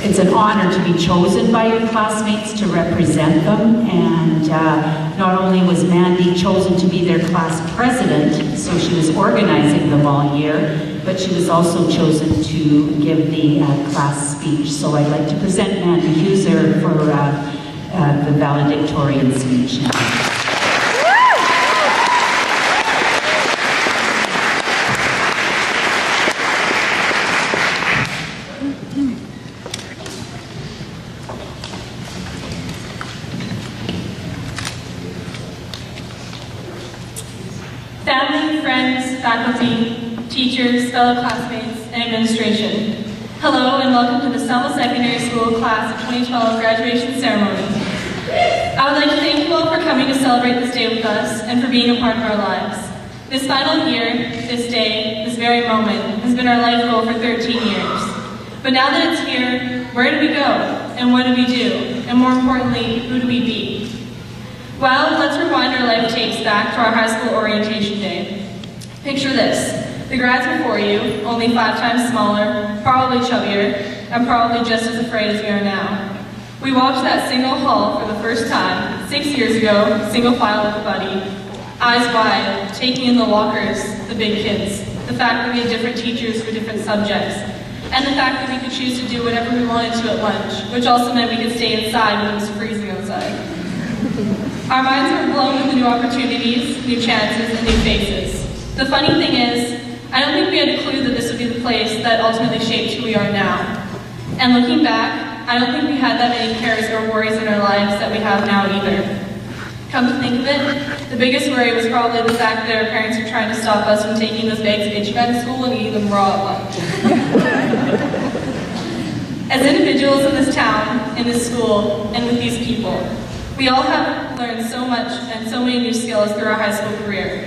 It's an honor to be chosen by your classmates to represent them, and not only was Mandy chosen to be their class president, so she was organizing them all year, but she was also chosen to give the class speech. So I'd like to present Mandy Huser for the valedictorian speech. Family, friends, faculty, teachers, fellow classmates, and administration. Hello and welcome to the Salmo Secondary School Class of 2012 graduation ceremony. I would like to thank you all for coming to celebrate this day with us and for being a part of our lives. This final year, this day, this very moment, has been our life goal for 13 years. But now that it's here, where do we go? And what do we do? And more importantly, who do we be? Well, let's rewind our life tapes back to our high school orientation day. Picture this. The grads before you, only 5 times smaller, probably chubbier, and probably just as afraid as we are now. We walked that single hall for the first time, 6 years ago, single file with a buddy, eyes wide, taking in the lockers, the big kids, the fact that we had different teachers for different subjects, and the fact that we could choose to do whatever we wanted to at lunch, which also meant we could stay inside when it was freezing outside. Our minds were blown with the new opportunities, new chances, and new faces. The funny thing is, I don't think we had a clue that this would be the place that ultimately shaped who we are now. And looking back, I don't think we had that many cares or worries in our lives that we have now either. Come to think of it, the biggest worry was probably the fact that our parents were trying to stop us from taking those bags of HVAC to school and eating them raw at lunch. As individuals in this town, in this school, and with these people, we all have learned so much and so many new skills through our high school career.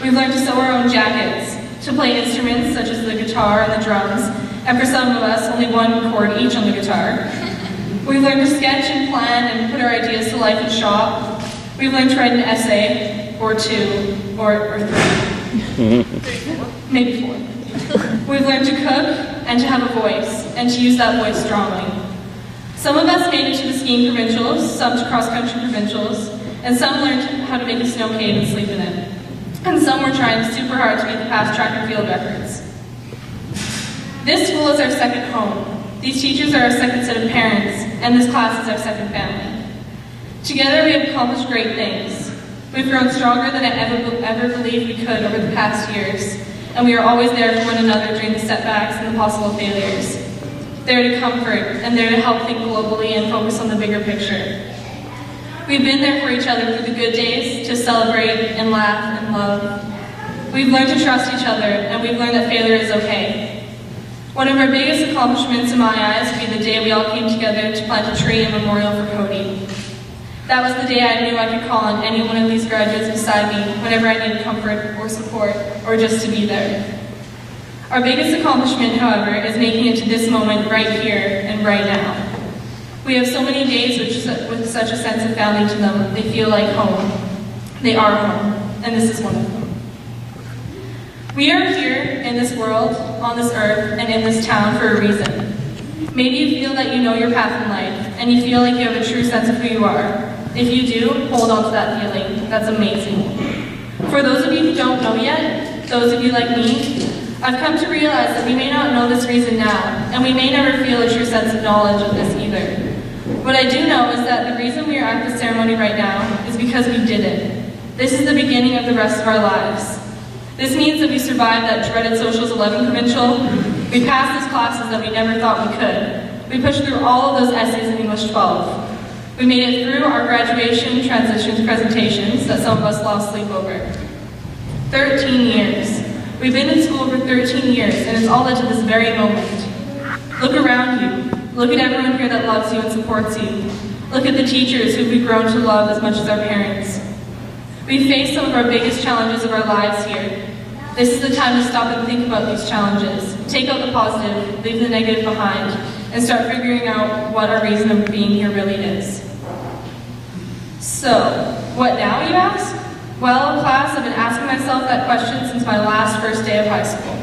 We've learned to sew our own jackets, to play instruments such as the guitar and the drums, and for some of us, only one chord each on the guitar. We've learned to sketch and plan and put our ideas to life in shop. We've learned to write an essay, or 2, or 3. Maybe 4. We've learned to cook and to have a voice, and to use that voice strongly. Some of us made it to the skiing provincials, some to cross-country provincials, and some learned how to make a snow cave and sleep in it. And some were trying super hard to get the past track and field records. This school is our second home. These teachers are our second set of parents, and this class is our second family. Together we have accomplished great things. We've grown stronger than I ever believed we could over the past years, and we are always there for one another during the setbacks and the possible failures. There to comfort, and there to help think globally and focus on the bigger picture. We've been there for each other through the good days, to celebrate and laugh and love. We've learned to trust each other, and we've learned that failure is okay. One of our biggest accomplishments in my eyes would be the day we all came together to plant a tree in memorial for Cody. That was the day I knew I could call on any one of these graduates beside me whenever I needed comfort or support, or just to be there. Our biggest accomplishment, however, is making it to this moment right here and right now. We have so many days with such a sense of family to them, they feel like home. They are home, and this is one of them. We are here in this world, on this earth, and in this town for a reason. Maybe you feel that you know your path in life, and you feel like you have a true sense of who you are. If you do, hold on to that feeling. That's amazing. For those of you who don't know yet, those of you like me, I've come to realize that we may not know this reason now, and we may never feel a true sense of knowledge of this either. What I do know is that the reason we are at this ceremony right now is because we did it. This is the beginning of the rest of our lives. This means that we survived that dreaded Socials 11 provincial, we passed those classes that we never thought we could, we pushed through all of those essays in English 12, we made it through our graduation transitions presentations that some of us lost sleep over. 13 years. We've been in school for 13 years, and it's all led to this very moment. Look around you. Look at everyone here that loves you and supports you. Look at the teachers who we've grown to love as much as our parents. We've faced some of our biggest challenges of our lives here. This is the time to stop and think about these challenges. Take out the positive, leave the negative behind, and start figuring out what our reason of being here really is. So, what now, you ask? Well, class, I've been asking myself that question since my first day of high school.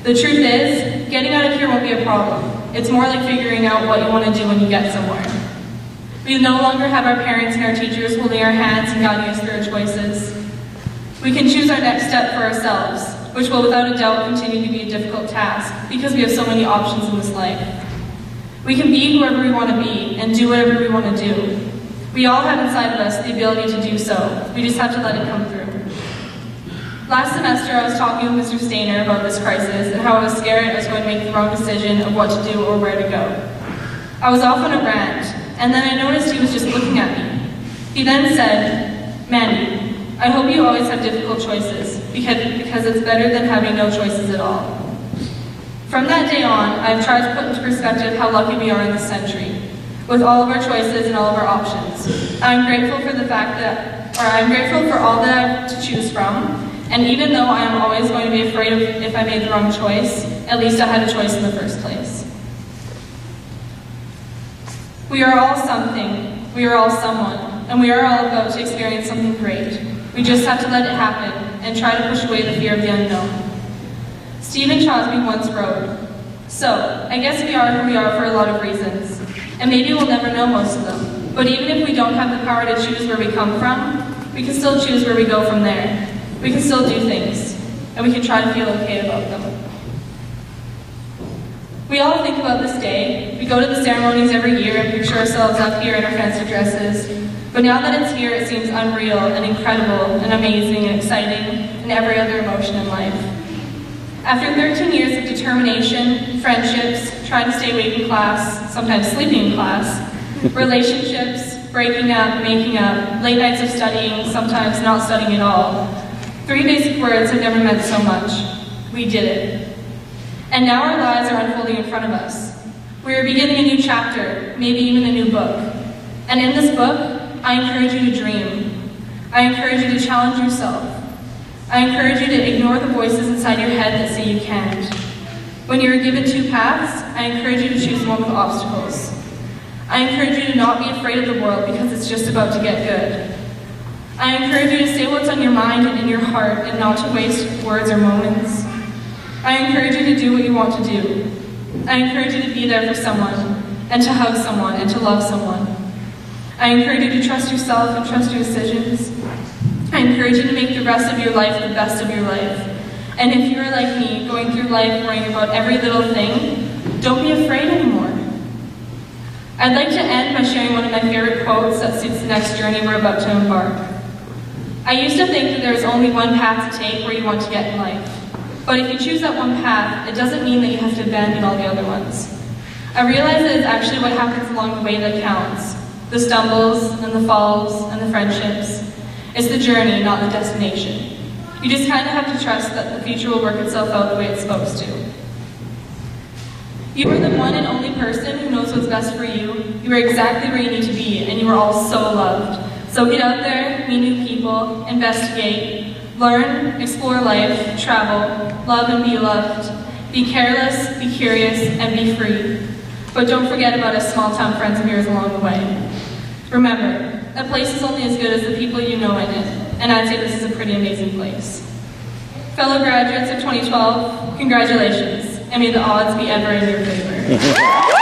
The truth is, getting out of here won't be a problem. It's more like figuring out what you want to do when you get somewhere. We no longer have our parents and our teachers holding our hands and guiding us through our choices. We can choose our next step for ourselves, which will without a doubt continue to be a difficult task because we have so many options in this life. We can be whoever we want to be and do whatever we want to do. We all have inside of us the ability to do so. We just have to let it come through. Last semester, I was talking with Mr. Stainer about this crisis and how I was scared I was going to make the wrong decision of what to do or where to go. I was off on a rant, and then I noticed he was just looking at me. He then said, "Mandy, I hope you always have difficult choices, because it's better than having no choices at all." From that day on, I've tried to put into perspective how lucky we are in this century, with all of our choices and all of our options. I'm grateful for all that I have to choose from, and even though I am always going to be afraid of if I made the wrong choice, at least I had a choice in the first place. We are all something, we are all someone, and we are all about to experience something great. We just have to let it happen and try to push away the fear of the unknown. Stephen Crosby once wrote, "So, I guess we are who we are for a lot of reasons, and maybe we'll never know most of them, but even if we don't have the power to choose where we come from, we can still choose where we go from there. We can still do things, and we can try to feel okay about them." We all think about this day. We go to the ceremonies every year and picture ourselves up here in our fancy dresses, but now that it's here, it seems unreal and incredible and amazing and exciting and every other emotion in life. After 13 years of determination, friendships, trying to stay awake in class, sometimes sleeping in class, relationships, breaking up, making up, late nights of studying, sometimes not studying at all, 3 basic words have never meant so much. We did it. And now our lives are unfolding in front of us. We are beginning a new chapter, maybe even a new book. And in this book, I encourage you to dream. I encourage you to challenge yourself. I encourage you to ignore the voices inside your head that say you can't. When you are given 2 paths, I encourage you to choose one with obstacles. I encourage you to not be afraid of the world because it's just about to get good. I encourage you to say what's on your mind and in your heart and not to waste words or moments. I encourage you to do what you want to do. I encourage you to be there for someone, and to hug someone, and to love someone. I encourage you to trust yourself and trust your decisions. I encourage you to make the rest of your life the best of your life. And if you are like me, going through life worrying about every little thing, don't be afraid anymore. I'd like to end by sharing one of my favorite quotes that suits the next journey we're about to embark. I used to think that there is only one path to take where you want to get in life. But if you choose that one path, it doesn't mean that you have to abandon all the other ones. I realize that it's actually what happens along the way that counts. The stumbles, and the falls, and the friendships. It's the journey, not the destination. You just kind of have to trust that the future will work itself out the way it's supposed to. You are the one and only person who knows what's best for you. You are exactly where you need to be, and you are all so loved. So get out there, meet new people, investigate, learn, explore life, travel, love and be loved. Be careless, be curious, and be free. But don't forget about us small-town friends of yours along the way. Remember, a place is only as good as the people you know in it, and I'd say this is a pretty amazing place. Fellow graduates of 2012, congratulations, and may the odds be ever in your favor.